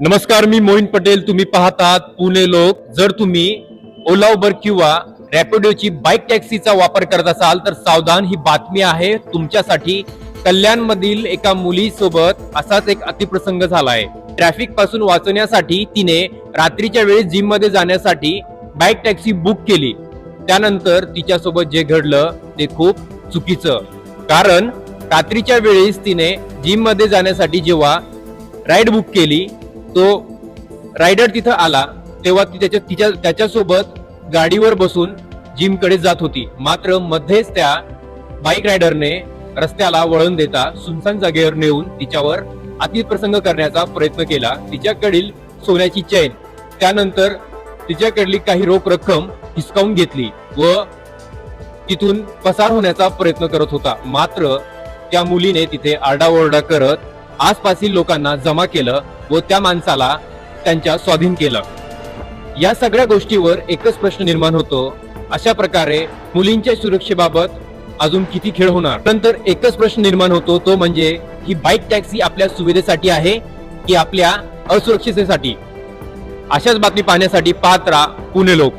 नमस्कार, मी मोहिन पटेल. तुम्ही पाहतात पुणे लोक. जर तुम्ही ओला उबर किंवा रॅपिडोची बाईक टॅक्सीचा वापर करत असाल तर सावधान, ही बातमी आहे तुमच्यासाठी. कल्याणमधील एका मुलीसोबत असाच एक अतिप्रसंग झालाय. ट्रॅफिक पासून वाचण्यासाठी तिने रात्रीच्या वेळी जिम मध्ये जाण्यासाठी बाईक टॅक्सी बुक केली. त्यानंतर तिच्यासोबत जे घडलं ते खूप चुकीचं. कारण रात्रीच्या वेळेस तिने जिम मध्ये जाण्यासाठी जेव्हा राईड बुक केली, तो रायडर तिथं आला तेव्हा ती त्याच्यासोबत गाडीवर बसून जिम कडे जात होती. मात्र मध्येच त्या बाईक रायडरने रस्त्याला वळण देता सुनसान जागेवर नेऊन तिच्यावर अतिप्रसंग करण्याचा प्रयत्न केला. तिच्याकडील सोन्याची चैन, त्यानंतर तिच्याकडली काही रोख रक्कम हिसकावून घेतली व तिथून पसार होण्याचा प्रयत्न करत होता. मात्र त्या मुलीने तिथे आरडाओरडा करत आसपासील लोकांना जमा केलं व त्या माणसाला त्यांच्या स्वाधीन केलं. या सगळ्या गोष्टीवर एकच प्रश्न निर्माण होतो, अशा प्रकारे मुलींच्या सुरक्षेबाबत अजून किती खेळ होणार. नंतर एकच प्रश्न निर्माण होतो, तो म्हणजे ही बाईक टॅक्सी आपल्या सुविधेसाठी आहे की आपल्या असुरक्षिततेसाठी. अशाच बातमी पाहण्यासाठी पाहत राहा पुणे लोक.